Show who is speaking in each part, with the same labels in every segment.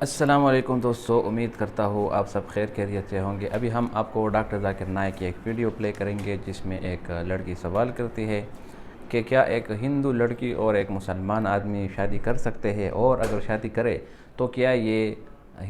Speaker 1: السلام علیکم دوستو، امید کرتا ہوں آپ سب خیر خیریت سے ہوں گے۔ ابھی ہم آپ کو ڈاکٹر ذاکر نائک کی ایک ویڈیو پلے کریں گے جس میں ایک لڑکی سوال کرتی ہے کہ کیا ایک ہندو لڑکی اور ایک مسلمان آدمی شادی کر سکتے ہیں، اور اگر شادی کرے تو کیا یہ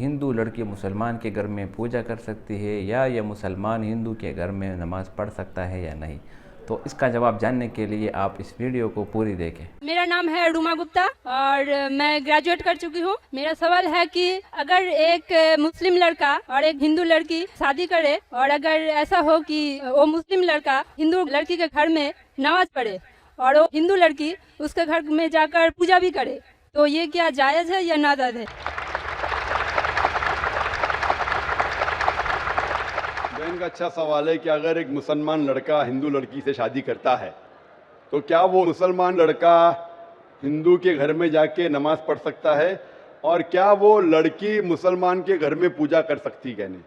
Speaker 1: ہندو لڑکی مسلمان کے گھر میں پوجا کر سکتی ہے، یا یہ مسلمان ہندو کے گھر میں نماز پڑھ سکتا ہے یا نہیں؟ تو اس کا جواب جاننے کے لیے آپ اس ویڈیو کو پوری دیکھیں۔
Speaker 2: میرا نام ہے روما گپتا اور میں گریجویٹ کر چکی ہوں۔ میرا سوال ہے کہ اگر ایک مسلم لڑکا اور ایک ہندو لڑکی شادی کرے، اور اگر ایسا ہو کہ وہ مسلم لڑکا ہندو لڑکی کے گھر میں نماز پڑھے اور وہ ہندو لڑکی اس کے گھر میں جا کر پوجا بھی کرے، تو یہ کیا جائز ہے یا ناجائز ہے؟
Speaker 3: بہن کا اچھا سوال ہے کہ اگر ایک مسلمان لڑکا ہندو لڑکی سے شادی کرتا ہے تو کیا وہ مسلمان لڑکا ہندو کے گھر میں جا کے نماز پڑھ سکتا ہے، اور کیا وہ لڑکی مسلمان کے گھر میں پوجا کر سکتی ہے؟ نہیں۔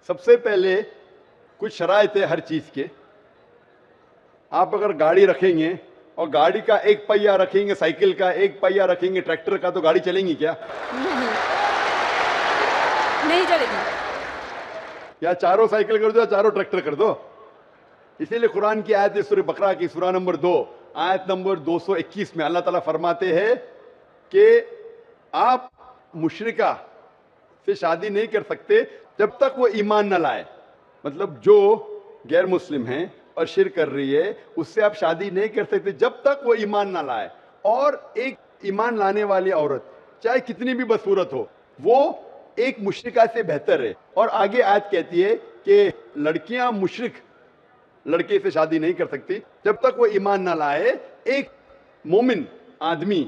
Speaker 3: سب سے پہلے کچھ شرائط ہے ہر چیز کے۔ آپ اگر گاڑی رکھیں گے اور گاڑی کا ایک پہیہ رکھیں گے، سائیکل کا ایک پہیہ رکھیں گے، ٹریکٹر کا، تو گاڑی چلیں گی کیا؟
Speaker 2: نہیں چلے گی۔
Speaker 3: یا چاروں سائیکل کر دو یا چاروں ٹریکٹر کر دو۔ اسی لیے قرآن کی آیت سورہ بقرہ کی سورہ نمبر 2 آیت نمبر 221 میں اللہ تعالیٰ فرماتے ہیں کہ آپ مشرکہ سے شادی نہیں کر سکتے جب تک وہ ایمان نہ لائے۔ مطلب جو غیر مسلم ہیں اور شرک کر رہی ہے اس سے آپ شادی نہیں کر سکتے جب تک وہ ایمان نہ لائے۔ اور ایک ایمان لانے والی عورت چاہے کتنی بھی بدصورت ہو، وہ ایک مشرکہ سے بہتر ہے۔ اور آگے آیت کہتی ہے کہ لڑکیاں مشرک لڑکے سے شادی نہیں کر سکتی جب تک وہ ایمان نہ لائے۔ ایک مومن آدمی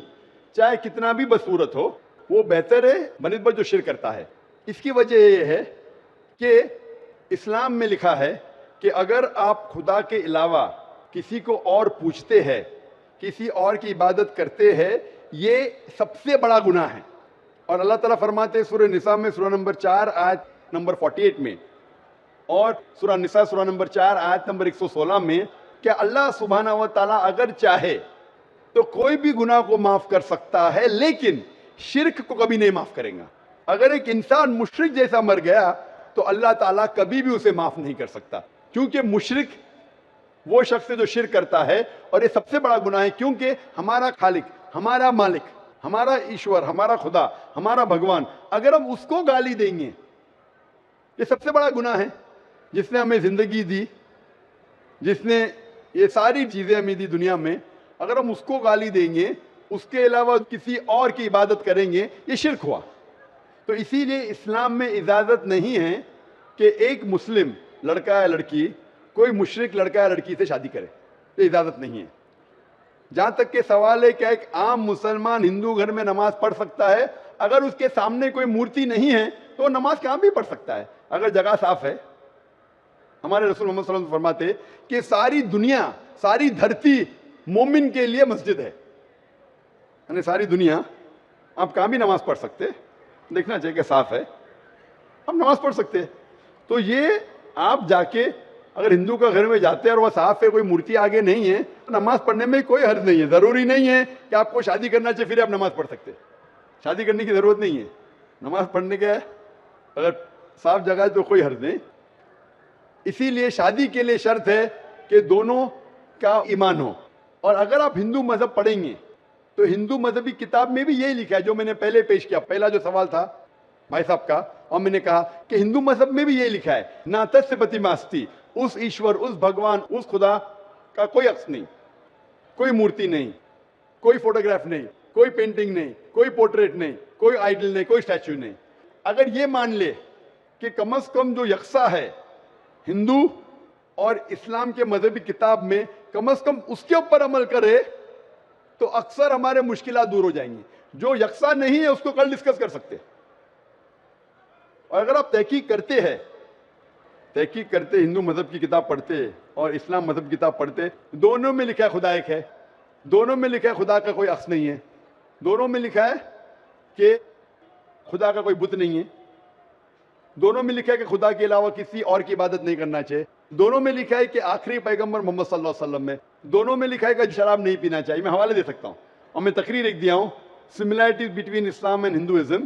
Speaker 3: چاہے کتنا بھی بدصورت ہو، وہ بہتر ہے بنسبت جو شرک کرتا ہے۔ اس کی وجہ یہ ہے کہ اسلام میں لکھا ہے کہ اگر آپ خدا کے علاوہ کسی کو اور پوچھتے ہیں، کسی اور کی عبادت کرتے ہیں، یہ سب سے بڑا گناہ ہے۔ اور اللہ تعالیٰ فرماتے ہیں سورہ نساء میں سورہ نمبر 4 آیت نمبر 48 میں، اور سورہ نساء سورہ نمبر 4 آیت نمبر 116 میں، کہ اللہ سبحانہ و تعالیٰ اگر چاہے تو کوئی بھی گناہ کو معاف کر سکتا ہے، لیکن شرک کو کبھی نہیں معاف کرے گا۔ اگر ایک انسان مشرک جیسا مر گیا تو اللہ تعالیٰ کبھی بھی اسے معاف نہیں کر سکتا، کیونکہ مشرک وہ شخص ہے جو شرک کرتا ہے، اور یہ سب سے بڑا گناہ ہے، کیونکہ ہمارا خالق، ہمارا مالک، ہمارا ایشور، ہمارا خدا، ہمارا بھگوان، اگر ہم اس کو گالی دیں گے، یہ سب سے بڑا گناہ ہے۔ جس نے ہمیں زندگی دی، جس نے یہ ساری چیزیں ہمیں دی دنیا میں، اگر ہم اس کو گالی دیں گے، اس کے علاوہ کسی اور کی عبادت کریں گے، یہ شرک ہوا۔ تو اسی لیے اسلام میں اجازت نہیں ہے کہ ایک مسلم لڑکا یا لڑکی کوئی مشرک لڑکا یا لڑکی سے شادی کرے، یہ اجازت نہیں ہے۔ جہاں تک کہ سوال ہے کہ ایک عام مسلمان ہندو گھر میں نماز پڑھ سکتا ہے، اگر اس کے سامنے کوئی مورتی نہیں ہے تو وہ نماز کہاں بھی پڑھ سکتا ہے اگر جگہ صاف ہے۔ ہمارے رسول محمد صلی اللہ علیہ وسلم فرماتے کہ ساری دنیا، ساری دھرتی مومن کے لیے مسجد ہے، یعنی ساری دنیا آپ کہاں بھی نماز پڑھ سکتے، دیکھنا چاہیے کہ صاف ہے، ہم نماز پڑھ سکتے۔ تو یہ آپ جا کے اگر ہندو کا گھر میں جاتے ہیں اور وہ صاف ہے، کوئی مورتی آگے نہیں ہے، تو نماز پڑھنے میں کوئی حرج نہیں ہے۔ ضروری نہیں ہے کہ آپ کو شادی کرنا چاہیے پھر آپ نماز پڑھ سکتے، شادی کرنے کی ضرورت نہیں ہے، نماز پڑھنے کا ہے، اگر صاف جگہ ہے تو کوئی حرج نہیں۔ اسی لیے شادی کے لیے شرط ہے کہ دونوں کا ایمان ہو۔ اور اگر آپ ہندو مذہب پڑھیں گے تو ہندو مذہبی کتاب میں بھی یہی لکھا ہے جو میں نے پہلے پیش کیا، پہلا جو سوال تھا بھائی صاحب کا، اور میں نے کہا کہ ہندو مذہب میں بھی یہی لکھا ہے، نا تس پتی ماستی، اس ایشور، اس بھگوان، اس خدا کا کوئی عکس نہیں، کوئی مورتی نہیں، کوئی فوٹوگراف نہیں، کوئی پینٹنگ نہیں، کوئی پورٹریٹ نہیں، کوئی آئیڈل نہیں، کوئی اسٹیچو نہیں۔ اگر یہ مان لے کہ کم از کم جو یکساں ہے ہندو اور اسلام کے مذہبی کتاب میں، کم از کم اس کے اوپر عمل کرے تو اکثر ہمارے مشکلات دور ہو جائیں گی۔ جو یکساں نہیں ہے اس کو کل ڈسکس کر سکتے۔ اور اگر آپ تحقیق کرتے ہندو مذہب کی کتاب پڑھتے اور اسلام مذہب کی کتاب پڑھتے، دونوں میں لکھا ہے خدا ایک ہے، دونوں میں لکھا ہے خدا کا کوئی عکس نہیں ہے، دونوں میں لکھا ہے کہ خدا کا کوئی بت نہیں ہے، دونوں میں لکھا ہے کہ خدا کے علاوہ کسی اور کی عبادت نہیں کرنا چاہیے، دونوں میں لکھا ہے کہ آخری پیغمبر محمد صلی اللہ علیہ وسلم میں، دونوں میں لکھا ہے کہ شراب نہیں پینا چاہیے۔ میں حوالے دے سکتا ہوں، اور میں تقریر ایک دیا ہوں، سملیرٹیز بٹوین اسلام اینڈ ہندوازم۔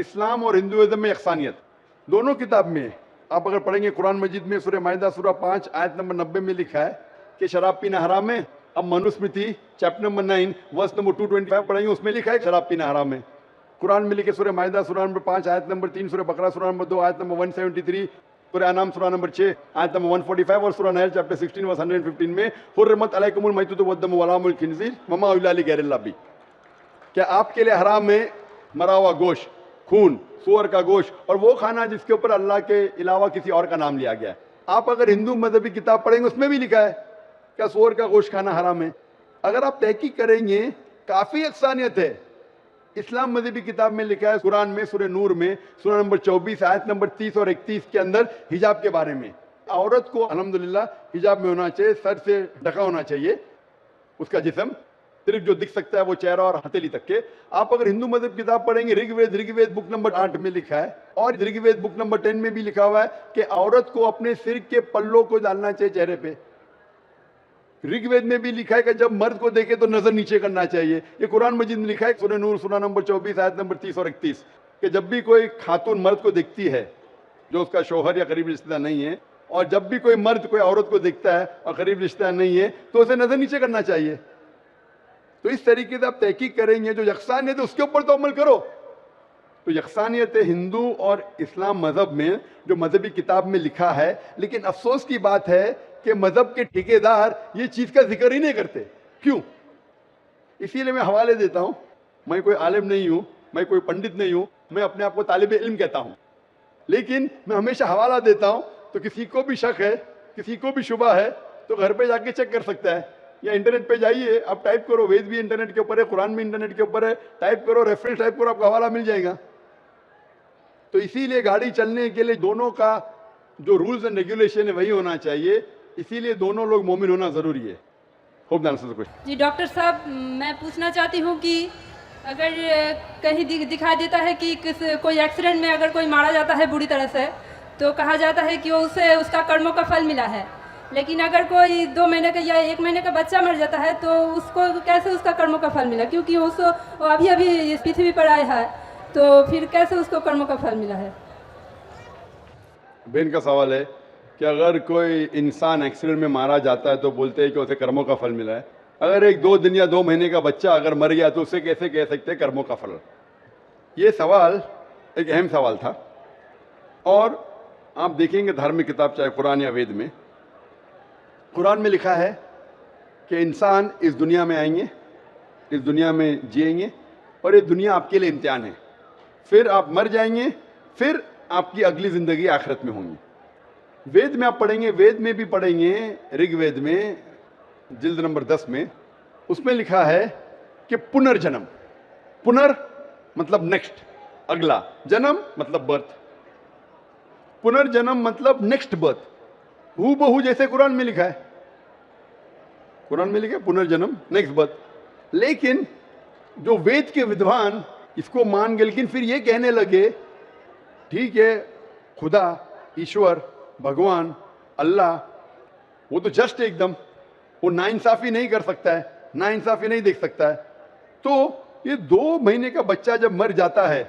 Speaker 3: اسلام اور ہندوازم میں یکسانیت دونوں کتاب میں آپ اگر پڑھیں گے قرآن مجید میں سورہ مائدہ سورہ 5 آیت نمبر 90 میں لکھا ہے کہ شراب پینا حرام ہے. اب Manusmriti chapter number 9 verse number 225 پڑھیں گے, اس میں لکھا ہے شراب پینا حرام ہے. قرآن میں لکھے سورہ مائدہ سورہ نمبر 5 آیت نمبر 3, سورہ بقرہ سورہ نمبر 2 آیت نمبر 173, سورہ انعام سورہ نمبر 6 آیت نمبر 145 اور سورہ نحل چیپٹر 16 ورس 115 میں حرمت علیکم المیتۃ والدم ولحم الخنزیر وما اہل لغیر اللہ بھی, کیا آپ کے لیے حرام ہے مرا ہوا گوشت, خون, سور کا گوشت اور وہ کھانا جس کے اوپر اللہ کے علاوہ کسی اور کا نام لیا گیا ہے. آپ اگر ہندو مذہبی کتاب پڑھیں گے اس میں بھی لکھا ہے کیا سور کا گوشت کھانا حرام ہے. اگر آپ تحقیق کریں گے کافی یکسانیت ہے. اسلام مذہبی کتاب میں لکھا ہے قرآن میں سورہ نور میں سورہ نمبر 24 آیت نمبر 30 اور 31 کے اندر حجاب کے بارے میں, عورت کو الحمدللہ حجاب میں ہونا چاہیے, سر سے ڈھکا ہونا چاہیے اس کا جسم, صرف جو دکھ سکتا ہے وہ چہرہ اور ہتھیلی تک کے. آپ اگر ہندو مذہب کتاب پڑھیں گے رگ وید بک نمبر 8 میں لکھا ہے اور رگ وید بک نمبر 10 میں بھی لکھا ہوا ہے کہ عورت کو اپنے سر کے پلوں کو ڈالنا چاہیے چہرے پہ. رگ وید میں بھی لکھا ہے کہ جب مرد کو دیکھے تو نظر نیچے کرنا چاہیے. یہ قرآن مجید میں لکھا ہے سورہ نور سورہ نمبر 24 آیت نمبر 30 اور 31 کہ جب بھی کوئی خاتون مرد کو دیکھتی ہے جو اس کا شوہر یا قریب رشتہ دار نہیں ہے, اور جب بھی کوئی مرد کوئی عورت کو دیکھتا ہے اور قریب رشتہ دار نہیں ہے تو اسے نظر نیچے کرنا چاہیے. تو اس طریقے سے آپ تحقیق کریں گے جو یکسانیت ہے اس کے اوپر تو عمل کرو. تو یکسانیت ہندو اور اسلام مذہب میں جو مذہبی کتاب میں لکھا ہے, لیکن افسوس کی بات ہے کہ مذہب کے ٹھیکیدار یہ چیز کا ذکر ہی نہیں کرتے. کیوں؟ اسی لیے میں حوالے دیتا ہوں. میں کوئی عالم نہیں ہوں, میں کوئی پنڈت نہیں ہوں, میں اپنے آپ کو طالب علم کہتا ہوں, لیکن میں ہمیشہ حوالہ دیتا ہوں. تو کسی کو بھی شک ہے, کسی کو بھی شبہ ہے تو گھر پہ جا کے چیک کر سکتا ہے, یا انٹرنیٹ پہ جائیے, آپ ٹائپ کرو, وید بھی انٹرنیٹ کے اوپر ہے, قرآن بھی انٹرنیٹ کے اوپر ہے, ٹائپ کرو, ریفرنس ٹائپ کرو, آپ کو حوالہ مل جائے گا. تو اسی لیے گاڑی چلنے کے لیے دونوں کا جو رولز اینڈ ریگولیشن ہے وہی ہونا چاہیے. اسی لیے دونوں لوگ مومن ہونا ضروری ہے. خوب دان سے کچھ
Speaker 2: جی ڈاکٹر صاحب, میں پوچھنا چاہتی ہوں کہ اگر کہیں دکھائی دیتا ہے کہ کوئی ایکسیڈنٹ میں اگر کوئی مارا جاتا ہے بری طرح سے تو کہا جاتا ہے کہ اسے اس کا کرموں کا پھل ملا ہے, لیکن اگر کوئی 2 مہینے کا یا 1 مہینے کا بچہ مر جاتا ہے تو اس کو کیسے اس کا کرموں کا پھل ملا, کیونکہ وہ ابھی اس پرتھوی پر آیا ہے, تو پھر کیسے اس کو کرموں کا پھل ملا ہے.
Speaker 3: بہن کا سوال ہے کہ اگر کوئی انسان ایکسیڈنٹ میں مارا جاتا ہے تو بولتے ہیں کہ اسے کرموں کا پھل ملا ہے, اگر ایک 2 دن یا 2 مہینے کا بچہ اگر مر گیا تو اسے کیسے کہہ سکتے ہیں کرموں کا پھل. یہ سوال ایک اہم سوال تھا, اور آپ دیکھیں گے دھارمک کتاب چاہے قرآن یا وید میں, قرآن میں لکھا ہے کہ انسان اس دنیا میں آئیں گے, اس دنیا میں جئیں گے, اور یہ دنیا آپ کے لیے امتحان ہے, پھر آپ مر جائیں گے, پھر آپ کی اگلی زندگی آخرت میں ہوں گی. وید میں آپ پڑھیں گے, وید میں بھی پڑھیں گے, رگ وید میں جلد نمبر 10 میں, اس میں لکھا ہے کہ پنرجنم, پنر مطلب نیکسٹ, اگلا, جنم مطلب برتھ, پنرجنم مطلب نیکسٹ برتھ, ہو بہو جیسے قرآن میں لکھا ہے, قرآن میں لکھا ہے پنرجنم نیکسٹ برتھ. لیکن جو وید کے ودوان اس کو مان گئے, لیکن پھر یہ کہنے لگے ٹھیک ہے خدا, ایشور, بھگوان, اللہ وہ تو جسٹ ایک دم وہ ناانصافی نہیں کر سکتا ہے, ناانصافی نہیں دیکھ سکتا ہے. تو یہ 2 مہینے کا بچہ جب مر جاتا ہے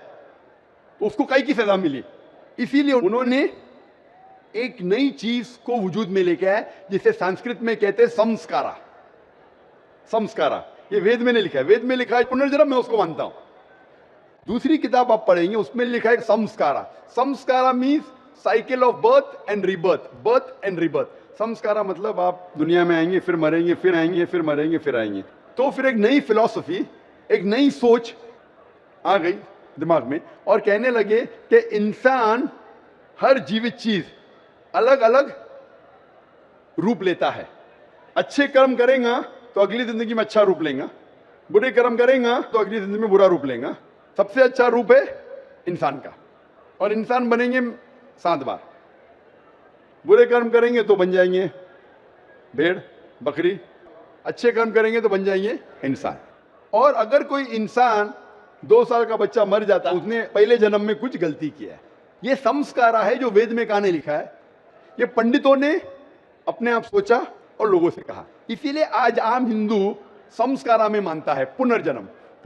Speaker 3: تو اس کو کئی کی سزا ملی. اسی لیے انہوں نے ایک نئی چیز کو وجود میں لے کے آئے جسے سنسکرت میں کہتے ہیں سمسکارا. سمسکارا یہ وید میں نے لکھا ہے, وید میں لکھا ہے پنرجنم, میں اس کو مانتا ہوں. دوسری کتاب آپ پڑھیں گے اس میں لکھا ہے سمسکارا. Samskara means cycle of birth and rebirth, birth and rebirth. سمسکارا مطلب آپ دنیا میں آئیں گے, پھر مریں گے, پھر آئیں گے, پھر مریں گے, پھر آئیں گے. تو پھر ایک نئی فلسفی, ایک نئی سوچ آ گئی دماغ میں, اور کہنے لگے کہ انسان ہر جیوت چیز الگ الگ روپ لیتا ہے. اچھے کرم کریں گا تو اگلی زندگی میں اچھا روپ لیں گا, برے کرم کریں گا تو اگلی زندگی میں برا روپ لیں گا. سب سے اچھا روپ ہے انسان کا, اور انسان بنیں گے 7 بار. برے کرم کریں گے تو بن جائیں گے بھیڑ, بکری. اچھے کرم کریں گے تو بن جائیں گے انسان. اور اگر کوئی انسان 2 سال کا بچہ مر جاتا ہے, اس نے پہلے جنم میں کچھ غلطی کیا ہے. یہ سمسکارا ہے جو وید میں کہاں نے لکھا ہے, یہ پنڈتوں نے اپنے آپ سوچا اور لوگوں سے کہا. اسی لیے آج عام ہندو سمسکارا میں مانتا ہے, پنرجنم.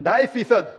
Speaker 3: 2.5%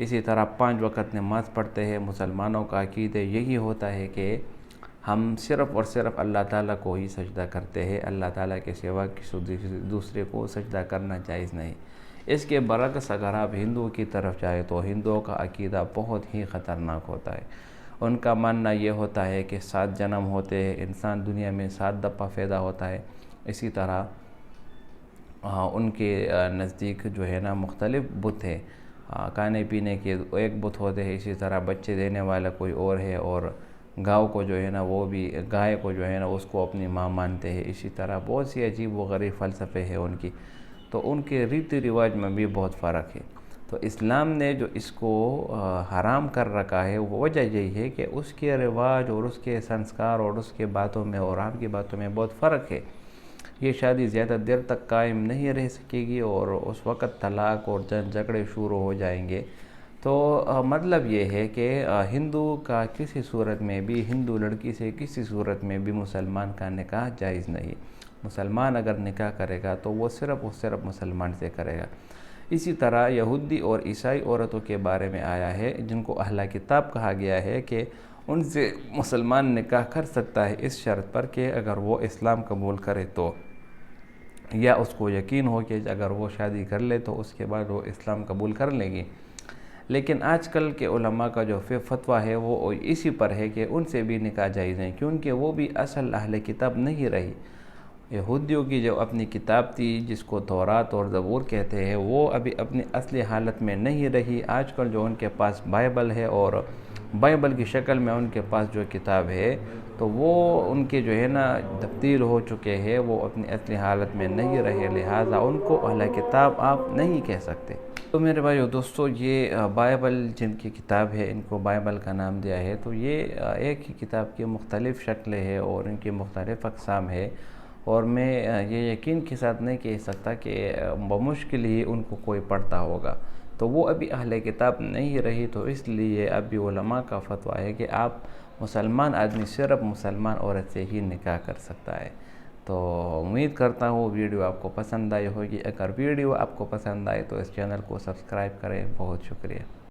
Speaker 1: اسی طرح 5 وقت نماز پڑھتے ہیں۔ مسلمانوں کا عقیدہ یہی ہوتا ہے کہ ہم صرف اور صرف اللہ تعالیٰ کو ہی سجدہ کرتے ہیں، اللہ تعالیٰ کے سوا کسی دوسرے کو سجدہ کرنا جائز نہیں۔ اس کے برعکس اگر آپ ہندوؤں کی طرف جائیں تو ہندوؤں کا عقیدہ بہت ہی خطرناک ہوتا ہے۔ ان کا ماننا یہ ہوتا ہے کہ 7 جنم ہوتے ہیں، انسان دنیا میں 7 دفعہ پیدا ہوتا ہے۔ اسی طرح ان کے نزدیک جو ہے نا مختلف بت ہیں، کھانے پینے کے ایک بت ہوتے ہیں، اسی طرح بچے دینے والا کوئی اور ہے، اور گاؤں کو جو ہے نا وہ بھی گائے کو جو ہے نا اس کو اپنی ماں مانتے ہیں۔ اسی طرح بہت سی عجیب و غریب فلسفے ہیں ان کی، تو ان کے ریتی رواج میں بھی بہت فرق ہے۔ تو اسلام نے جو اس کو حرام کر رکھا ہے وہ وجہ یہی ہے کہ اس کے رواج اور اس کے سنسکار اور اس کے باتوں میں اور آپ کی باتوں میں بہت فرق ہے۔ یہ شادی زیادہ دیر تک قائم نہیں رہ سکے گی اور اس وقت طلاق اور جھگڑے شروع ہو جائیں گے۔ تو مطلب یہ ہے کہ ہندو کا کسی صورت میں بھی، ہندو لڑکی سے کسی صورت میں بھی مسلمان کا نکاح جائز نہیں۔ مسلمان اگر نکاح کرے گا تو وہ صرف اور صرف مسلمان سے کرے گا۔ اسی طرح یہودی اور عیسائی عورتوں کے بارے میں آیا ہے جن کو اہل کتاب کہا گیا ہے کہ ان سے مسلمان نکاح کر سکتا ہے اس شرط پر کہ اگر وہ اسلام قبول کرے تو، یا اس کو یقین ہو کہ اگر وہ شادی کر لے تو اس کے بعد وہ اسلام قبول کر لے گی۔ لیکن آج کل کے علماء کا جو فتویٰ ہے وہ اسی پر ہے کہ ان سے بھی نکاح جائز نہیں، کیونکہ وہ بھی اصل اہل کتاب نہیں رہی۔ یہودیوں کی جو اپنی کتاب تھی جس کو تورات اور زبور کہتے ہیں، وہ ابھی اپنی اصلی حالت میں نہیں رہی۔ آج کل جو ان کے پاس بائبل ہے اور بائبل کی شکل میں ان کے پاس جو کتاب ہے تو وہ ان کے جو ہے نا تبدیل ہو چکے ہیں، وہ اپنی اصلی حالت میں نہیں رہے، لہٰذا ان کو اہل کتاب آپ نہیں کہہ سکتے۔ تو میرے بھائیو دوستو، یہ بائبل جن کی کتاب ہے ان کو بائبل کا نام دیا ہے، تو یہ ایک ہی کتاب کی مختلف شکلیں ہیں اور ان کی مختلف اقسام ہے، اور میں یہ یقین کے ساتھ نہیں کہہ سکتا کہ بمشکل ہی ان کو کوئی پڑھتا ہوگا۔ تو وہ ابھی اہل کتاب نہیں رہی، تو اس لیے ابھی علماء کا فتویٰ ہے کہ آپ مسلمان آدمی صرف مسلمان عورت سے ہی نکاح کر سکتا ہے۔ تو امید کرتا ہوں ویڈیو آپ کو پسند آئی ہوگی۔ اگر ویڈیو آپ کو پسند آئے تو اس چینل کو سبسکرائب کریں۔ بہت شکریہ۔